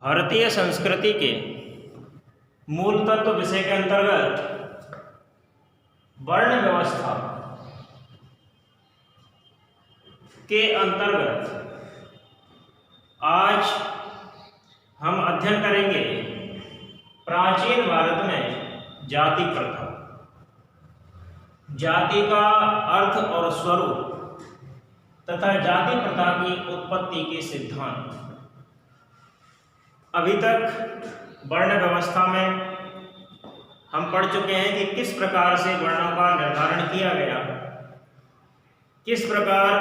भारतीय संस्कृति के मूल तत्व विषय के अंतर्गत वर्ण व्यवस्था के अंतर्गत आज हम अध्ययन करेंगे प्राचीन भारत में जाति प्रथा। जाति का अर्थ और स्वरूप तथा जाति प्रथा की उत्पत्ति के सिद्धांत। अभी तक वर्ण व्यवस्था में हम पढ़ चुके हैं कि किस प्रकार से वर्णों का निर्धारण किया गया, किस प्रकार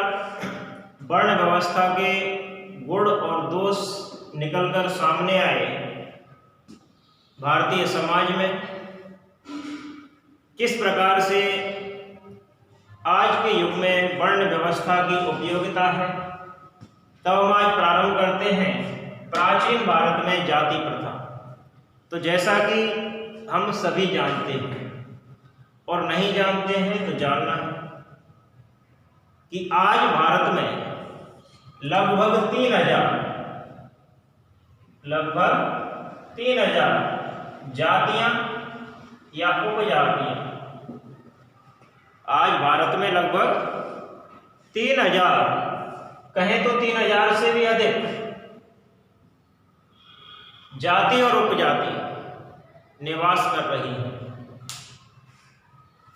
वर्ण व्यवस्था के गुण और दोष निकलकर सामने आए भारतीय समाज में, किस प्रकार से आज के युग में वर्ण व्यवस्था की उपयोगिता है। तब हम आज प्रारंभ करते हैं प्राचीन भारत में जाति प्रथा। तो जैसा कि हम सभी जानते हैं और नहीं जानते हैं तो जानना है कि आज भारत में लगभग 3000 जातियां या उपजातियां, आज भारत में लगभग 3000, कहें तो 3000 से भी अधिक जाति और उपजाति निवास कर रही है।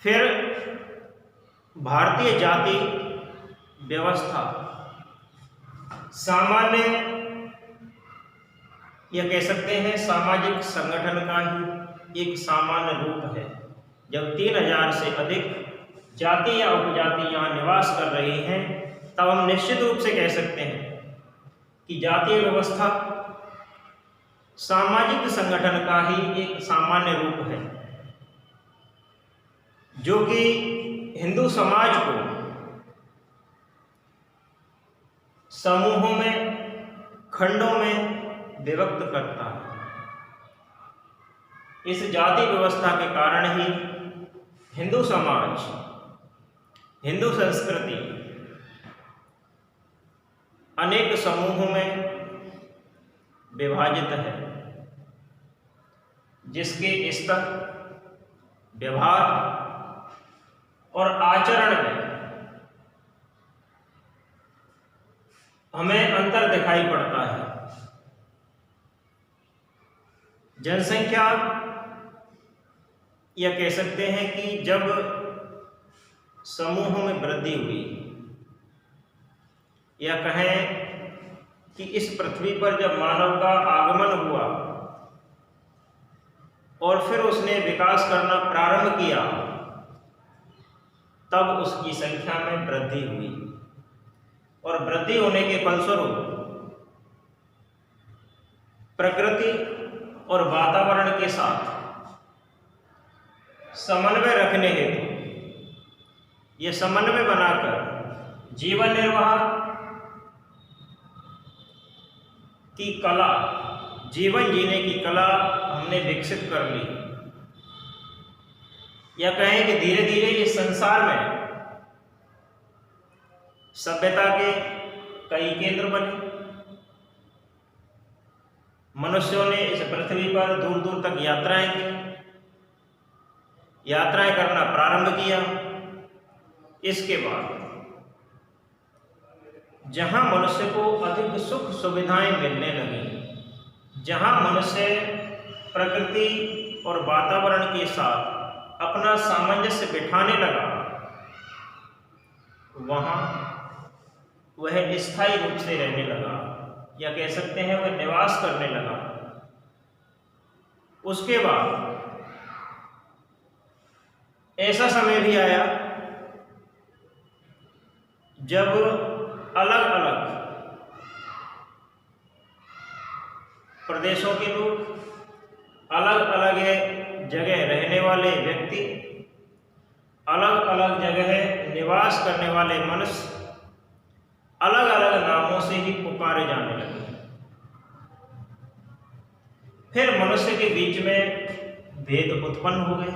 फिर भारतीय जाति व्यवस्था सामान्य या कह सकते हैं सामाजिक संगठन का ही एक सामान्य रूप है। जब 3000 से अधिक जाति या उपजाति यहाँ निवास कर रही हैं, तब हम निश्चित रूप से कह सकते हैं कि जातीय व्यवस्था सामाजिक संगठन का ही एक सामान्य रूप है, जो कि हिंदू समाज को समूहों में, खंडों में विभक्त करता है। इस जाति व्यवस्था के कारण ही हिंदू समाज, हिंदू संस्कृति अनेक समूहों में विभाजित है, जिसके स्तर, व्यवहार और आचरण में हमें अंतर दिखाई पड़ता है। जनसंख्या या कह सकते हैं कि जब समूहों में वृद्धि हुई, या कहें कि इस पृथ्वी पर जब मानव का आगमन हुआ और फिर उसने विकास करना प्रारंभ किया, तब उसकी संख्या में वृद्धि हुई और वृद्धि होने के फलस्वरूप प्रकृति और वातावरण के साथ समन्वय रखने हेतु ये समन्वय बनाकर जीवन निर्वाह की कला, जीवन जीने की कला हमने विकसित कर ली, या कहें कि धीरे धीरे इस संसार में सभ्यता के कई केंद्र बने। मनुष्यों ने इस पृथ्वी पर दूर दूर तक यात्राएं की, यात्राएं करना प्रारंभ किया। इसके बाद जहां मनुष्य को अधिक सुख सुविधाएं मिलने लगी, जहां मनुष्य प्रकृति और वातावरण के साथ अपना सामंजस्य बिठाने लगा, वहां वह स्थायी रूप से रहने लगा, या कह सकते हैं वह निवास करने लगा। उसके बाद ऐसा समय भी आया जब अलग अलग प्रदेशों के लोग, अलग अलग जगह रहने वाले व्यक्ति, अलग अलग जगह निवास करने वाले मनुष्य अलग अलग नामों से ही पुकारे जाने लगे। फिर मनुष्य के बीच में भेद उत्पन्न हो गए।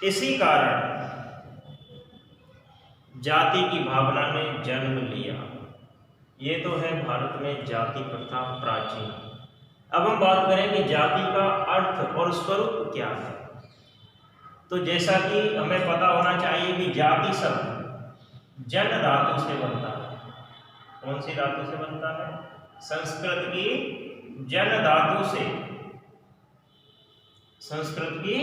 इसी कारण जाति की भावना ने जन्म लिया, ये तो है भारत में जाति प्रथा प्राचीन। अब हम बात करें कि जाति का अर्थ और स्वरूप क्या है। तो जैसा कि हमें पता होना चाहिए कि जाति शब्द जन धातु से बनता है। कौन सी धातु से बनता है? संस्कृत की जन धातु से, संस्कृत की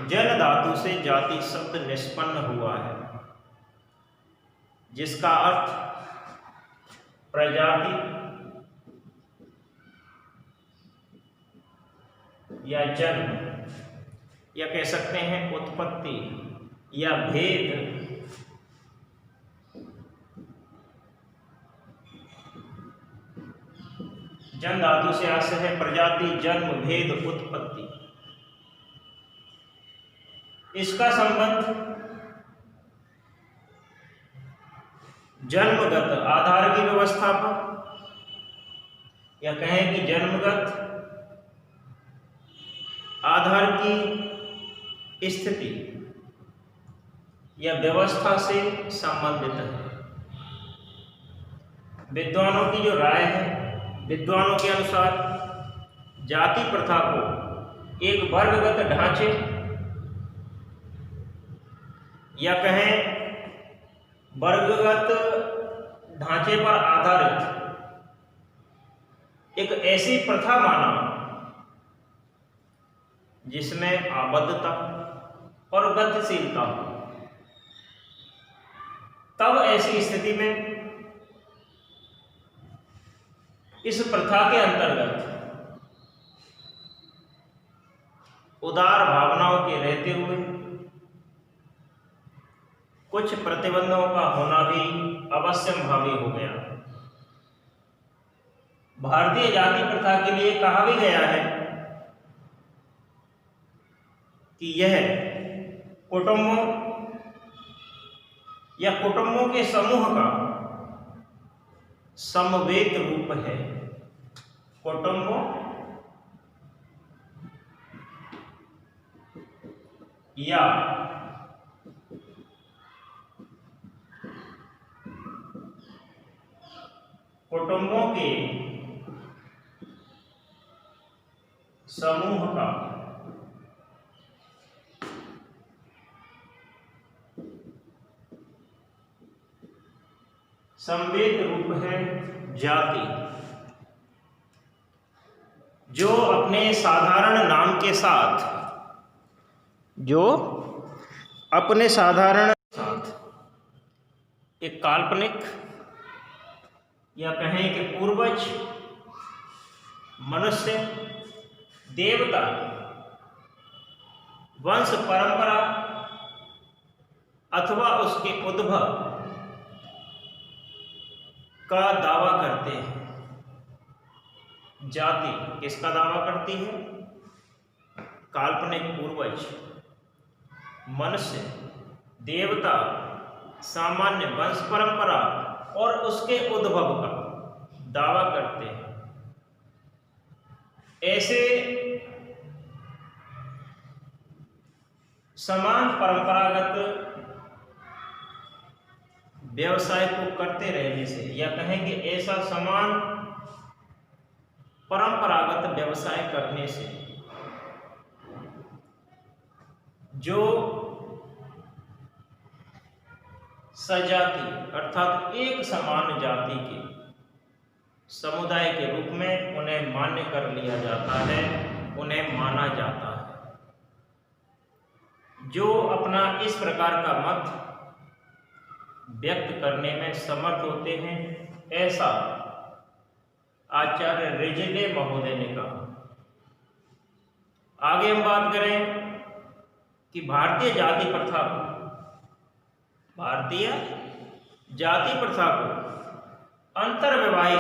जन धातु से जाति शब्द निष्पन्न हुआ है, जिसका अर्थ प्रजाति या जन्म, या कह सकते हैं उत्पत्ति या भेद। जन धातु से आशय है प्रजाति, जन्म, भेद, उत्पत्ति। इसका संबंध जन्मगत आधार की व्यवस्था पर, या कहें कि जन्मगत आधार की स्थिति या व्यवस्था से संबंधित है। विद्वानों की जो राय है, विद्वानों के अनुसार जाति प्रथा को एक वर्गगत ढांचे या कहें वर्गगत ढांचे पर आधारित एक ऐसी प्रथा माना जिसमें आबद्धता और गतिशीलता हो। तब ऐसी स्थिति में इस प्रथा के अंतर्गत उदार भावनाओं के रहते हुए कुछ प्रतिबंधों का होना भी अवश्यंभावी हो गया। भारतीय जाति प्रथा के लिए कहा भी गया है कि यह कुटुंबों या कुटुंबों के समूह का समवेत रूप है। कुटुंबों या कुटुंबों के समूह का समवेत रूप है जाति, जो अपने साधारण नाम के साथ, जो अपने साधारण साथ एक काल्पनिक या कहें कि पूर्वज, मनुष्य, देवता, वंश परंपरा अथवा उसके उद्भव का दावा करते हैं। जाति किसका दावा करती है? काल्पनिक पूर्वज, मनुष्य, देवता, सामान्य वंश परंपरा और उसके उद्भव का दावा करते हैं। ऐसे समान परंपरागत व्यवसाय को करते रहने से, या कहें कि ऐसा समान परंपरागत व्यवसाय करने से जो सजाति अर्थात एक समान जाति के समुदाय के रूप में उन्हें मान्य कर लिया जाता है, उन्हें माना जाता है। जो अपना इस प्रकार का मत व्यक्त करने में समर्थ होते हैं, ऐसा आचार्य रिजिडे महोदय ने कहा। आगे हम बात करें कि भारतीय जाति प्रथा को अंतर्विवाही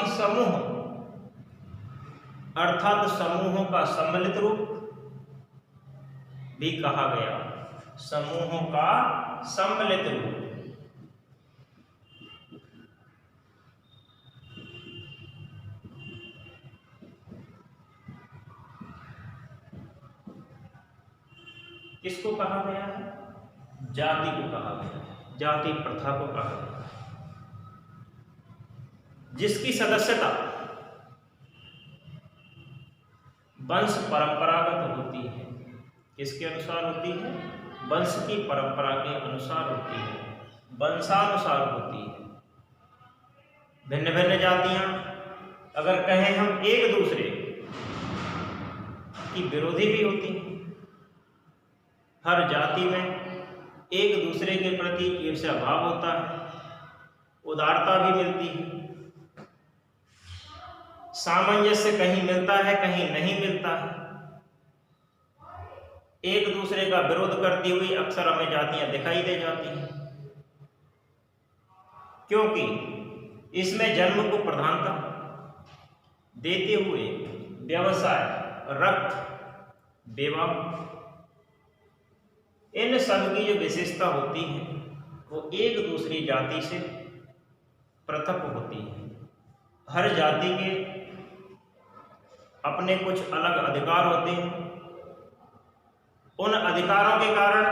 समूह अर्थात समूहों का सम्मिलित रूप भी कहा गया। समूहों का सम्मिलित रूप। किसको कहा गया है? जाति को कहा गया है। जाति प्रथा को कहा जाता है, जिसकी सदस्यता वंश परंपरागत होती है। किसके अनुसार होती है? वंश की परंपरा के अनुसार होती है, वंशानुसार होती है। भिन्न भिन्न जातियां अगर कहें हम एक दूसरे की विरोधी भी होती हैं। हर जाति में एक दूसरे के प्रति ईर्ष्या भाव होता है, उदारता भी मिलती है, सामंजस्य कहीं मिलता है कहीं नहीं मिलता है। एक दूसरे का विरोध करती हुई अक्सर हमें जातियां दिखाई दे जाती हैं, क्योंकि इसमें जन्म को प्रधानता देते हुए व्यवसाय, रक्त, विवाह, इन सब की जो विशेषता होती है वो एक दूसरी जाति से पृथक होती है। हर जाति के अपने कुछ अलग अधिकार होते हैं। उन अधिकारों के कारण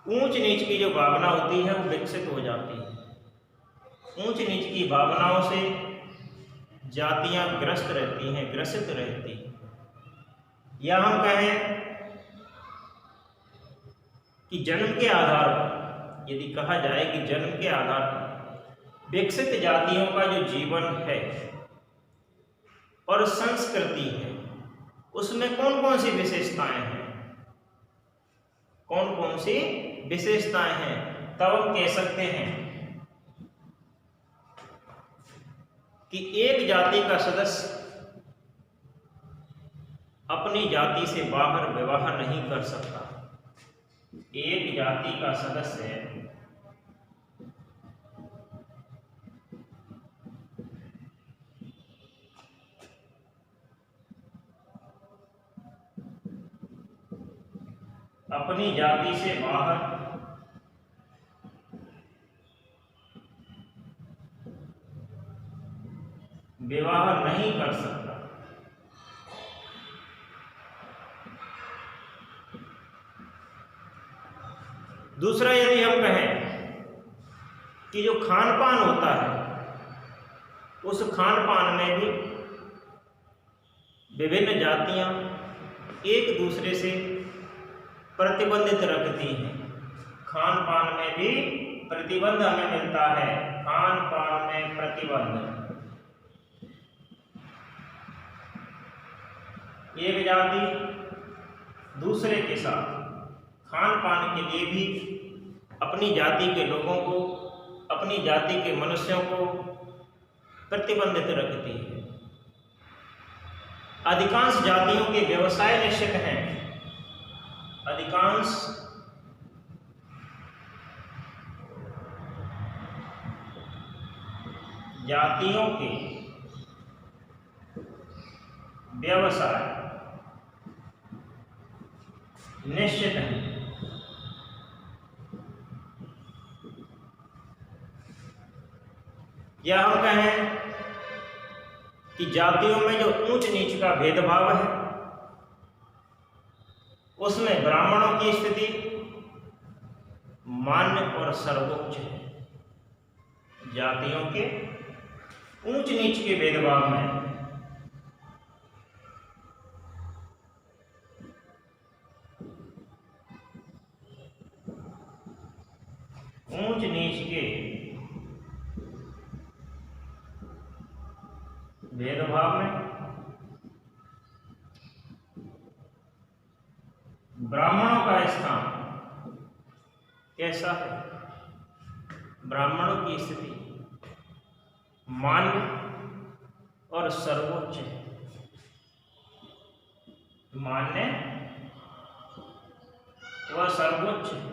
ऊंच नीच की जो भावना होती है वो विकसित हो जाती है। ऊंच नीच की भावनाओं से जातियां ग्रस्त रहती हैं, ग्रसित रहती हैं। या हम कहें कि जन्म के आधार पर, यदि कहा जाए कि जन्म के आधार पर विकसित जातियों का जो जीवन है और संस्कृति है, उसमें कौन कौन सी विशेषताएं हैं, कौन कौन सी विशेषताएं हैं, तब हम कह सकते हैं कि एक जाति का सदस्य अपनी जाति से बाहर विवाह नहीं कर सकता। एक जाति का सदस्य अपनी जाति से बाहर विवाह नहीं कर सकता। दूसरा, यदि हम कहें कि जो खान पान होता है उस खान पान में भी विभिन्न जातियां एक दूसरे से प्रतिबंधित रखती हैं। खान पान में भी प्रतिबंध हमें मिलता है, खान पान में प्रतिबंध। एक जाति दूसरे के साथ खान पान के लिए भी अपनी जाति के लोगों को, अपनी जाति के मनुष्यों को प्रतिबंधित रखती है। अधिकांश जातियों के व्यवसाय निश्चित हैं। अधिकांश जातियों के व्यवसाय निश्चित हैं। या हम कहें कि जातियों में जो ऊंच नीच का भेदभाव है उसमें ब्राह्मणों की स्थिति मान्य और सर्वोच्च है। जातियों के ऊंच नीच के भेदभाव में ऊंच नीच के भेदभाव में ब्राह्मणों का स्थान कैसा है? ब्राह्मणों की स्थिति मान्य और सर्वोच्च है। मान्य व सर्वोच्च है।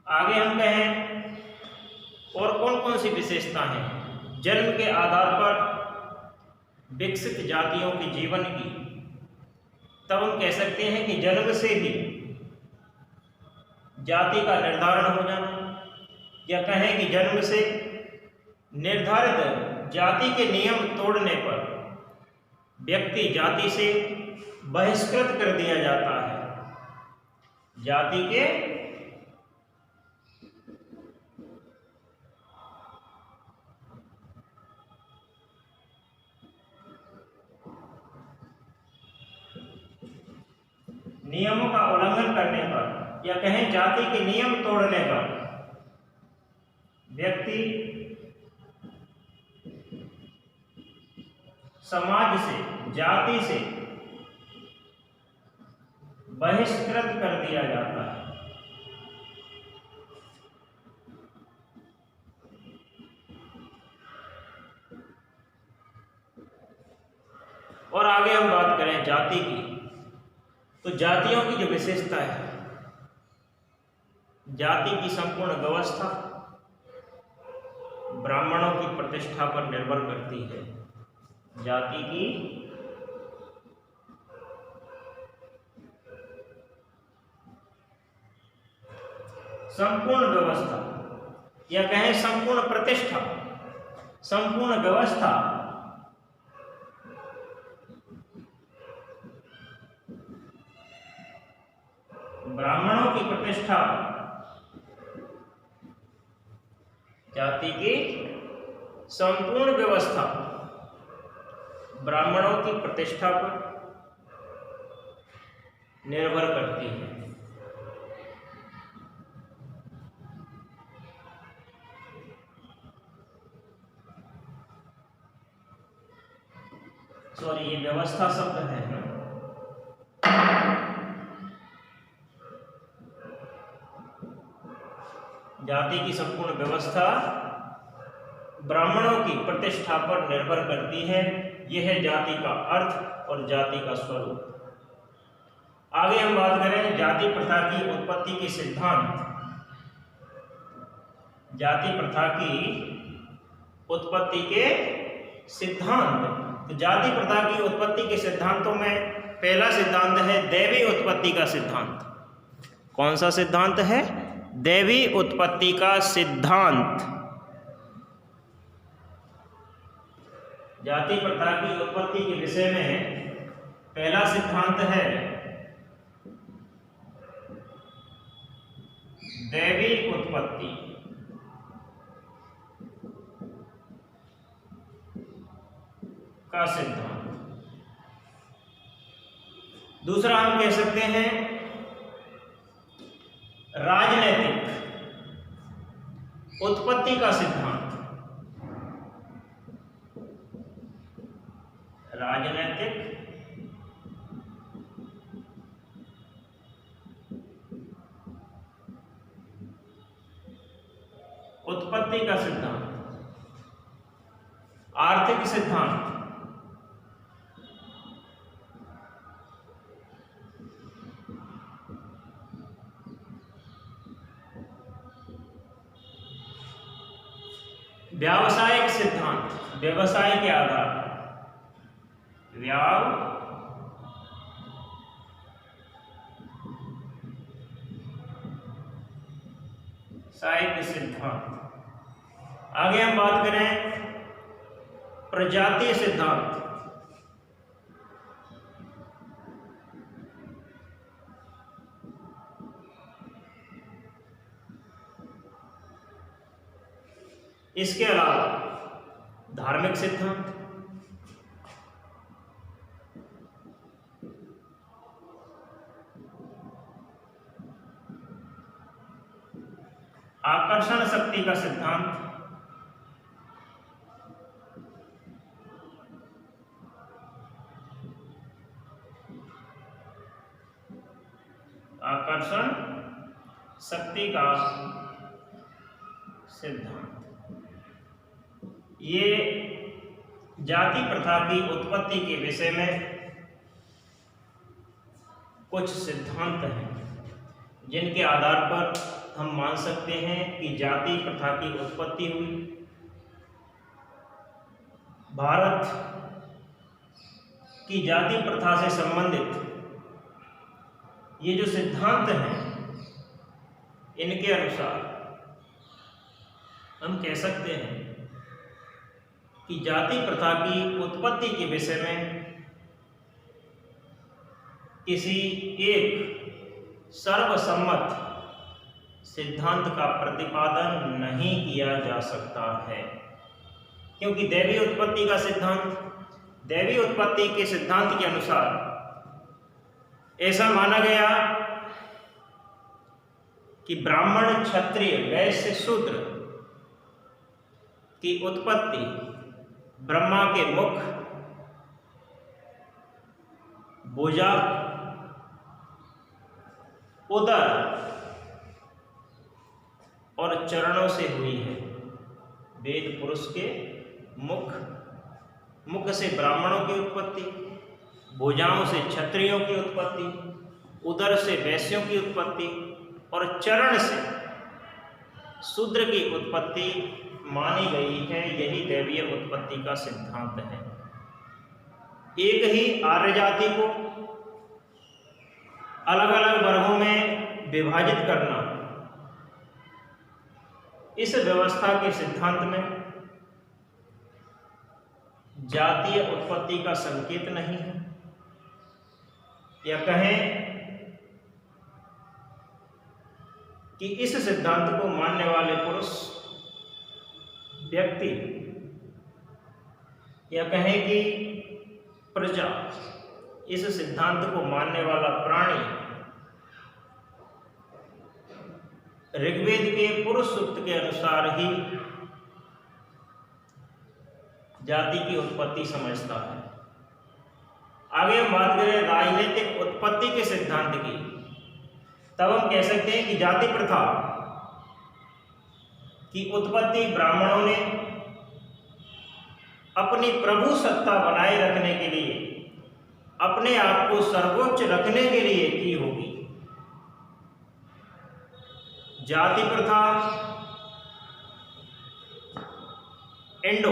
आगे हम कहें और कौन कौन सी विशेषता है जन्म के आधार पर विकसित जातियों के जीवन की, तब हम कह सकते हैं कि जन्म से ही जाति का निर्धारण हो जाना, या कहें कि जन्म से निर्धारित जाति के नियम तोड़ने पर व्यक्ति जाति से बहिष्कृत कर दिया जाता है। जाति के नियमों का उल्लंघन करने पर या कहें जाति के नियम तोड़ने पर व्यक्ति समाज से, जाति से बहिष्कृत कर दिया जाता है। और आगे हम बात करें जाति की, तो जातियों की जो विशेषता है, जाति की संपूर्ण व्यवस्था ब्राह्मणों की प्रतिष्ठा पर निर्भर करती है। जाति की संपूर्ण व्यवस्था या कहें संपूर्ण प्रतिष्ठा, संपूर्ण व्यवस्था ब्राह्मणों की प्रतिष्ठा, जाति की संपूर्ण व्यवस्था ब्राह्मणों की प्रतिष्ठा पर निर्भर करती है। सॉरी, ये व्यवस्था शब्द है। जाति की संपूर्ण व्यवस्था ब्राह्मणों की प्रतिष्ठा पर निर्भर करती है। यह है जाति का अर्थ और जाति का स्वरूप। आगे हम बात करें जाति प्रथा की उत्पत्ति के सिद्धांत। जाति प्रथा की उत्पत्ति के सिद्धांत। तो जाति प्रथा की उत्पत्ति के सिद्धांतों में पहला सिद्धांत है दैवी उत्पत्ति का सिद्धांत। कौन सा सिद्धांत है? दैवी उत्पत्ति का सिद्धांत। जाति प्रथा की उत्पत्ति के विषय में पहला सिद्धांत है दैवी उत्पत्ति का सिद्धांत। दूसरा हम कह सकते हैं राजनैतिक उत्पत्ति का सिद्धांत। राजनैतिक उत्पत्ति का सिद्धांत। आर्थिक सिद्धांत। व्यावसायिक सिद्धांत, व्यवसाय के आधार पर। व्यावसायिक सिद्धांत। आगे हम बात करें प्रजातीय सिद्धांत। इसके अलावा धार्मिक सिद्धांत, आकर्षण शक्ति का सिद्धांत, आकर्षण शक्ति का सिद्धांत। ये जाति प्रथा की उत्पत्ति के विषय में कुछ सिद्धांत हैं जिनके आधार पर हम मान सकते हैं कि जाति प्रथा की उत्पत्ति हुई। भारत की जाति प्रथा से संबंधित ये जो सिद्धांत हैं, इनके अनुसार हम कह सकते हैं कि जाति प्रथा की उत्पत्ति के विषय में किसी एक सर्वसम्मत सिद्धांत का प्रतिपादन नहीं किया जा सकता है, क्योंकि दैवीय उत्पत्ति का सिद्धांत, दैवीय उत्पत्ति के सिद्धांत के अनुसार ऐसा माना गया कि ब्राह्मण, क्षत्रिय, वैश्य, शूद्र की उत्पत्ति ब्रह्मा के मुख, भुजा, उदर और चरणों से हुई है। वेद पुरुष के मुख से ब्राह्मणों की उत्पत्ति, भुजाओं से क्षत्रियों की उत्पत्ति, उदर से वैश्यों की उत्पत्ति और चरण से शूद्र की उत्पत्ति मानी गई है। यही दैवीय उत्पत्ति का सिद्धांत है। एक ही आर्य जाति को अलग अलग वर्गों में विभाजित करना इस व्यवस्था के सिद्धांत में जातीय उत्पत्ति का संकेत नहीं है, या कहें कि इस सिद्धांत को मानने वाले पुरुष, व्यक्ति, या कहें कि प्रजा, इस सिद्धांत को मानने वाला प्राणी ऋग्वेद के पुरुष सूक्त के अनुसार ही जाति की उत्पत्ति समझता है। आगे हम बात करें राजनीतिक उत्पत्ति के सिद्धांत की, तब हम कह सकते हैं कि जाति प्रथा की उत्पत्ति ब्राह्मणों ने अपनी प्रभु सत्ता बनाए रखने के लिए, अपने आप को सर्वोच्च रखने के लिए की होगी। जाति प्रथा इंडो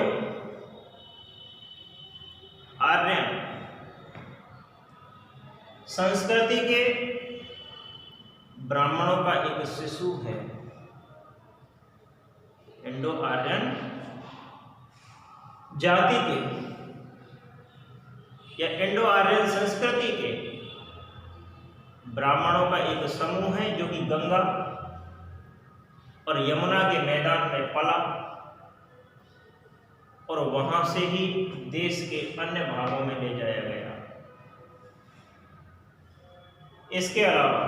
आर्यन संस्कृति के ब्राह्मणों का एक शिशु है। इंडो आर्यन जाति के या इंडो आर्यन संस्कृति के ब्राह्मणों का एक समूह है जो कि गंगा और यमुना के मैदान में पला और वहां से ही देश के अन्य भागों में ले जाया गया। इसके अलावा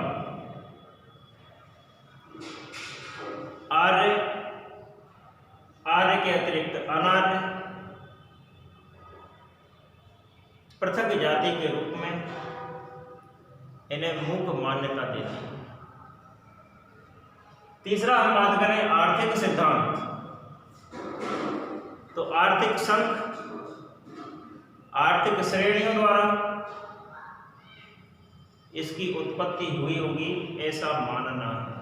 आर्य के अतिरिक्त अनार्य पृथक जाति के रूप में इन्हें मुख्य मान्यता देती है। तीसरा हम बात करें आर्थिक सिद्धांत, तो आर्थिक संघ, आर्थिक श्रेणियों द्वारा इसकी उत्पत्ति हुई होगी ऐसा मानना है,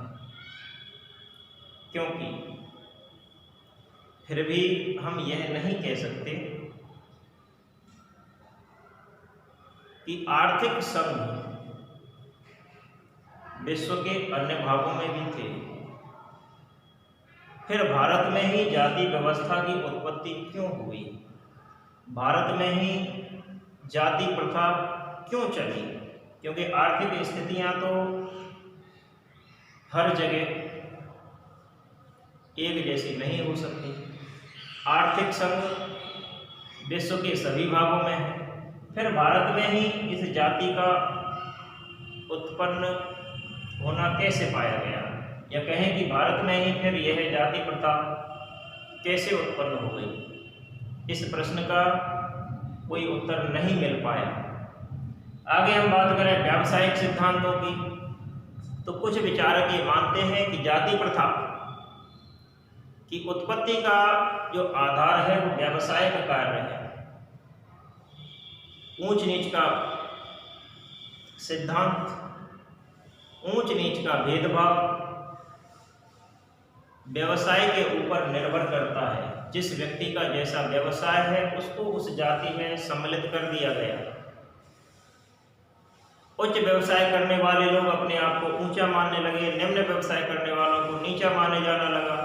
क्योंकि फिर भी हम यह नहीं कह सकते कि आर्थिक संघ विश्व के अन्य भागों में भी थे। फिर भारत में ही जाति व्यवस्था की उत्पत्ति क्यों हुई? भारत में ही जाति प्रथा क्यों चली? क्योंकि आर्थिक स्थितियां तो हर जगह एक जैसी नहीं हो सकती। आर्थिक संघ विश्व के सभी भागों में है, फिर भारत में ही इस जाति का उत्पन्न होना कैसे पाया गया, या कहें कि भारत में ही फिर यह जाति प्रथा कैसे उत्पन्न हो गई? इस प्रश्न का कोई उत्तर नहीं मिल पाया। आगे हम बात करें व्यावसायिक सिद्धांतों की, तो कुछ विचारक ये मानते हैं कि जाति प्रथा की उत्पत्ति का जो आधार है वो व्यावसायिक कार्य है। ऊंच नीच का सिद्धांत, ऊंच नीच का भेदभाव व्यवसाय के ऊपर निर्भर करता है। जिस व्यक्ति का जैसा व्यवसाय है उसको उस जाति में सम्मिलित कर दिया गया। उच्च व्यवसाय करने वाले लोग अपने आप को ऊंचा मानने लगे, निम्न व्यवसाय करने वालों को नीचा माने जाना लगा।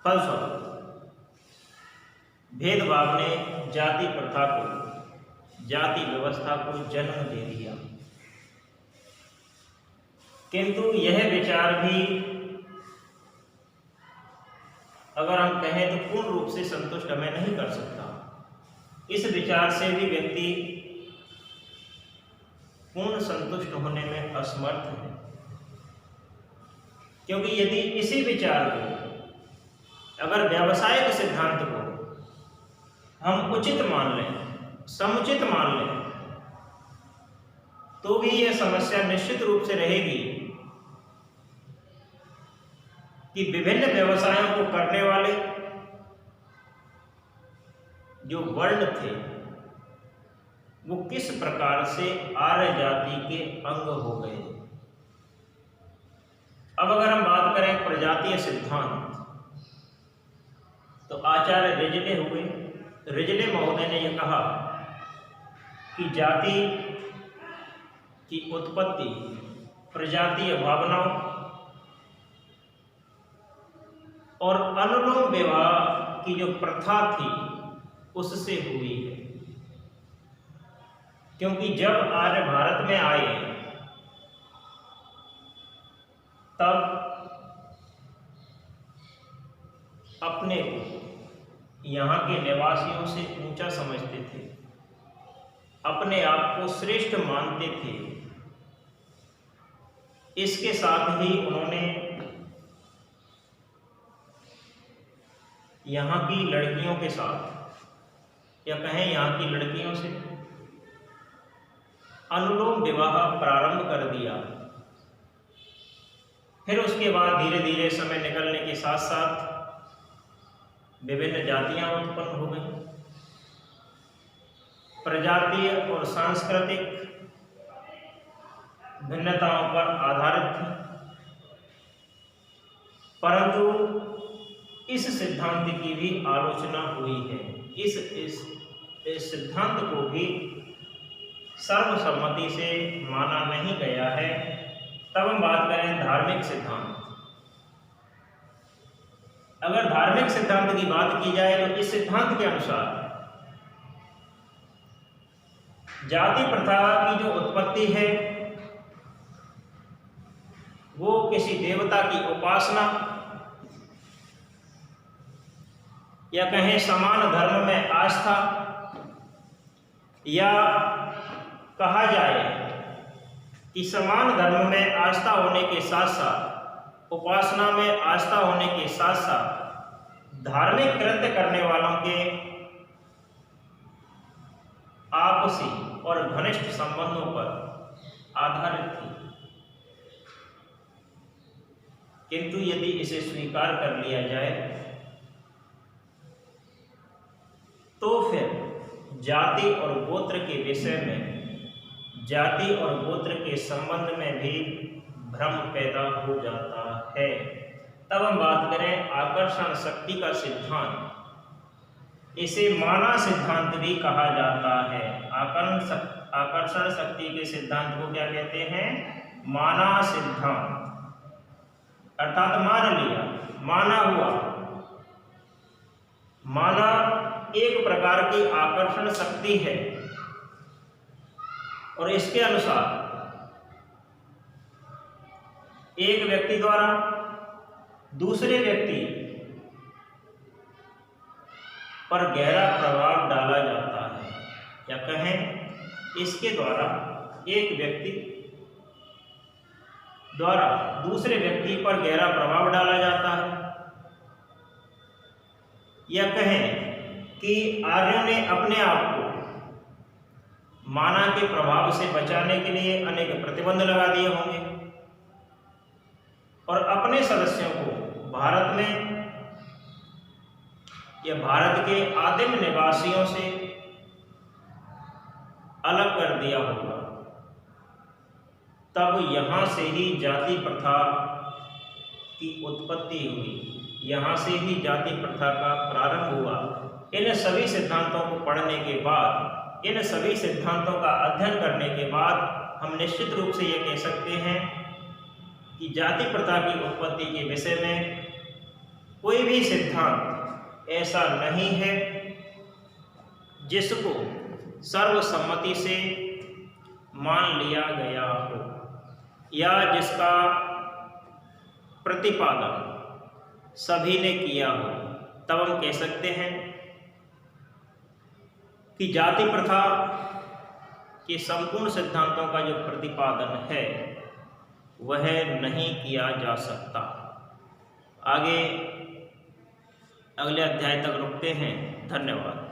फलस्वरूप भेदभाव ने जाति प्रथा को, जाति व्यवस्था को जन्म दे दिया। किंतु यह विचार भी अगर हम कहें तो पूर्ण रूप से संतुष्ट हमें नहीं कर सकता। इस विचार से भी व्यक्ति पूर्ण संतुष्ट होने में असमर्थ है, क्योंकि यदि इसी विचार को, अगर व्यावसायिक सिद्धांत को हम उचित मान लें, समुचित मान लें, तो भी यह समस्या निश्चित रूप से रहेगी कि विभिन्न व्यवसायों को करने वाले जो वर्ण थे वो किस प्रकार से आर्य जाति के अंग हो गए। अब अगर हम बात करें प्रजातीय सिद्धांत, तो आचार्य रिजले हुए, रिजले महोदय ने यह कहा कि जाति की उत्पत्ति प्रजातीय भावनाओं और अनुलोम विवाह की जो प्रथा थी उससे हुई है। क्योंकि जब आर्य भारत में आए तब अपने को यहाँ के निवासियों से ऊंचा समझते थे, अपने आप को श्रेष्ठ मानते थे। इसके साथ ही उन्होंने यहाँ की लड़कियों के साथ, या कहें यहाँ की लड़कियों से अनुलोम विवाह प्रारंभ कर दिया। फिर उसके बाद धीरे धीरे समय निकलने के साथ साथ विभिन्न जातियां उत्पन्न हो गई, प्रजातीय और सांस्कृतिक भिन्नताओं पर आधारित थी। परंतु इस सिद्धांत की भी आलोचना हुई है। इस सिद्धांत को भी सर्वसम्मति से माना नहीं गया है। तब हम बात करें धार्मिक सिद्धांत। अगर धार्मिक सिद्धांत की बात की जाए तो इस सिद्धांत के अनुसार जाति प्रथा की जो उत्पत्ति है वो किसी देवता की उपासना, या कहें समान धर्म में आस्था, या कहा जाए कि समान धर्म में आस्था होने के साथ साथ, उपासना में आस्था होने के साथ साथ धार्मिक कृत्य करने वालों के आपसी और घनिष्ठ संबंधों पर आधारित थी। किंतु यदि इसे स्वीकार कर लिया जाए तो फिर जाति और गोत्र के विषय में, जाति और गोत्र के संबंध में भी भ्रम पैदा हो जाता है। तब हम बात करें आकर्षण शक्ति का सिद्धांत। इसे माना सिद्धांत भी कहा जाता है। आकर्षण शक्ति के सिद्धांत को क्या कहते हैं? माना सिद्धांत। अर्थात मान लिया, माना हुआ। माना एक प्रकार की आकर्षण शक्ति है और इसके अनुसार एक व्यक्ति द्वारा दूसरे व्यक्ति पर गहरा प्रभाव डाला जाता है, या कहें इसके द्वारा एक व्यक्ति द्वारा दूसरे व्यक्ति पर गहरा प्रभाव डाला जाता है, या कहें कि आर्यों ने अपने आप को माना के प्रभाव से बचाने के लिए अनेक प्रतिबंध लगा दिए होंगे और अपने सदस्यों को भारत में या भारत के आदिम निवासियों से अलग कर दिया होगा। तब यहाँ से ही जाति प्रथा की उत्पत्ति हुई, यहाँ से ही जाति प्रथा का प्रारंभ हुआ। इन सभी सिद्धांतों को पढ़ने के बाद, इन सभी सिद्धांतों का अध्ययन करने के बाद हम निश्चित रूप से ये कह सकते हैं कि जाति प्रथा की उत्पत्ति के विषय में कोई भी सिद्धांत ऐसा नहीं है जिसको सर्वसम्मति से मान लिया गया हो। या जिसका प्रतिपादन सभी ने किया हो, तब हम कह सकते हैं कि जाति प्रथा के संपूर्ण सिद्धांतों का जो प्रतिपादन है वह नहीं किया जा सकता। आगे अगले अध्याय तक रुकते हैं। धन्यवाद।